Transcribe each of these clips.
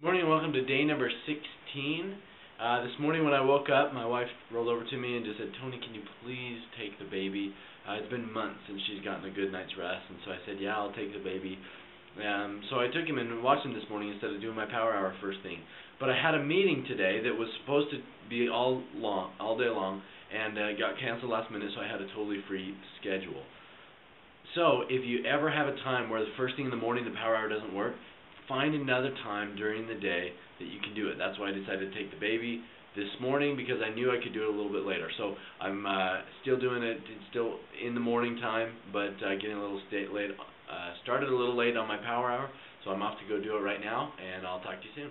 Morning and welcome to day number 16. This morning when I woke up, my wife rolled over to me and just said, "Tony, can you please take the baby?" It's been months since she's gotten a good night's rest, and so I said, "Yeah, I'll take the baby." So I took him and watched him this morning instead of doing my power hour first thing. But I had a meeting today that was supposed to be all day long, and got canceled last minute, so I had a totally free schedule. So if you ever have a time where the first thing in the morning the power hour doesn't work, find another time during the day that you can do it. That's why I decided to take the baby this morning, because I knew I could do it a little bit later. So I'm still doing it, still in the morning time, but getting a little late. Started a little late on my power hour, so I'm off to go do it right now, and I'll talk to you soon.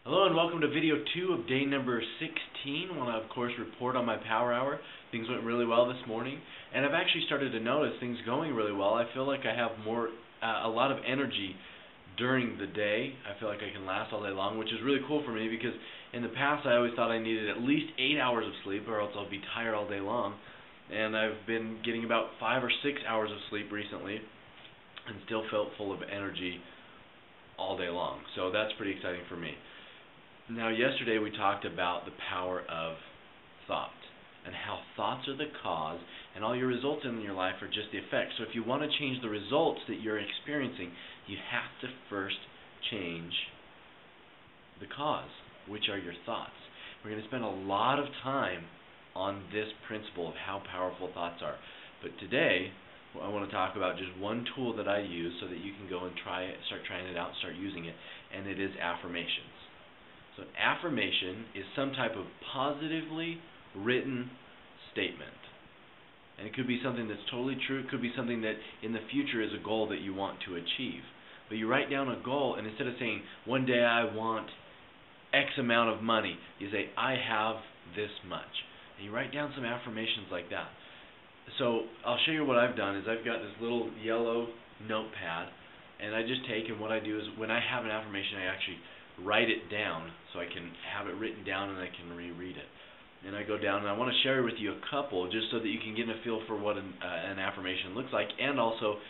Hello and welcome to video 2 of day number 16. I want to, of course, report on my power hour. Things went really well this morning, and I've actually started to notice things going really well. I feel like I have a lot of energy during the day. I feel like I can last all day long, which is really cool for me, because in the past I always thought I needed at least 8 hours of sleep or else I'll be tired all day long. And I've been getting about 5 or 6 hours of sleep recently and still felt full of energy all day long. So that's pretty exciting for me. Now, yesterday we talked about the power of thought and how thoughts are the cause and all your results in your life are just the effect. So if you want to change the results that you're experiencing, you have to first change the cause, which are your thoughts. We're going to spend a lot of time on this principle of how powerful thoughts are. But today, I want to talk about just one tool that I use so that you can go and start trying it out, start using it, and it is affirmations. So affirmation is some type of positively written statement. And it could be something that's totally true. It could be something that in the future is a goal that you want to achieve. But you write down a goal, and instead of saying, "One day I want X amount of money," you say, "I have this much." And you write down some affirmations like that. So I'll show you what I've done. Is I've got this little yellow notepad, and I just take, and what I do is when I have an affirmation, I actually write it down so I can have it written down and I can reread it. And I go down, and I want to share with you a couple just so that you can get a feel for what an affirmation looks like, and also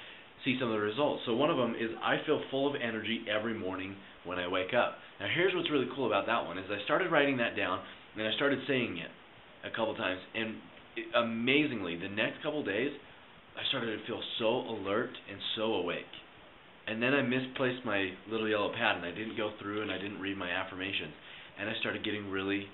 see some of the results. So one of them is, "I feel full of energy every morning when I wake up." Now here's what's really cool about that one, is I started writing that down, and I started saying it a couple times, and amazingly, the next couple days, I started to feel so alert and so awake. And then I misplaced my little yellow pad, and I didn't go through and I didn't read my affirmations, and I started getting really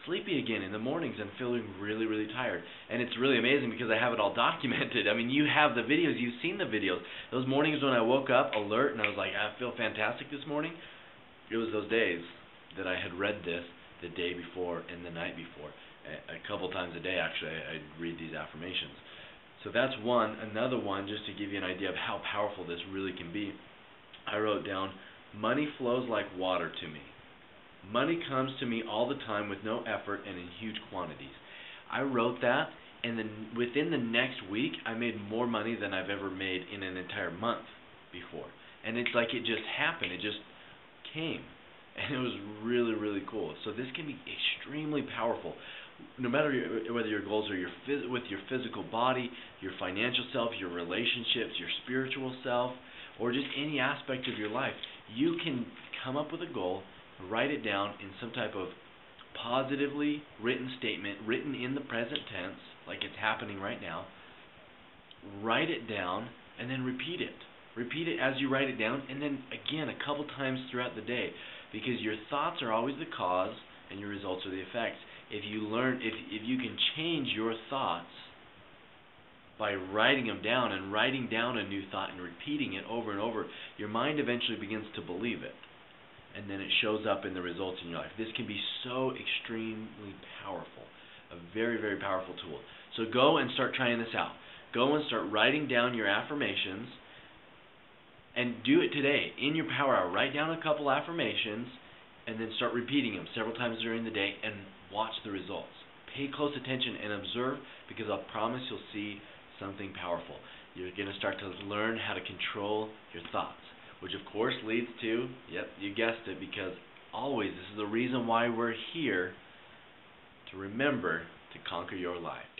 sleepy again in the mornings and feeling really, really tired. And it's really amazing because I have it all documented. I mean, you have the videos, you've seen the videos. Those mornings when I woke up alert and I was like, "I feel fantastic this morning," it was those days that I had read this the day before and the night before. A couple times a day, actually, I'd read these affirmations. So that's one. Another one, just to give you an idea of how powerful this really can be, I wrote down, "Money flows like water to me. Money comes to me all the time with no effort and in huge quantities." I wrote that, and then within the next week, I made more money than I've ever made in an entire month before. And it's like it just happened. It just came. And it was really, really cool. So this can be extremely powerful. No matter whether your goals are with your physical body, your financial self, your relationships, your spiritual self, or just any aspect of your life, you can come up with a goal, write it down in some type of positively written statement, written in the present tense, like it's happening right now. Write it down and then repeat it. Repeat it as you write it down, and then again a couple times throughout the day, because your thoughts are always the cause and your results are the effects. If you can change your thoughts by writing them down and writing down a new thought and repeating it over and over, your mind eventually begins to believe it, and then it shows up in the results in your life. This can be so extremely powerful, a very, very powerful tool. So go and start trying this out. Go and start writing down your affirmations, and do it today in your power hour. Write down a couple affirmations and then start repeating them several times during the day and watch the results. Pay close attention and observe, because I'll promise you'll see something powerful. You're going to start to learn how to control your thoughts, which of course leads to, yep, you guessed it, because always this is the reason why we're here, to remember to conquer your life.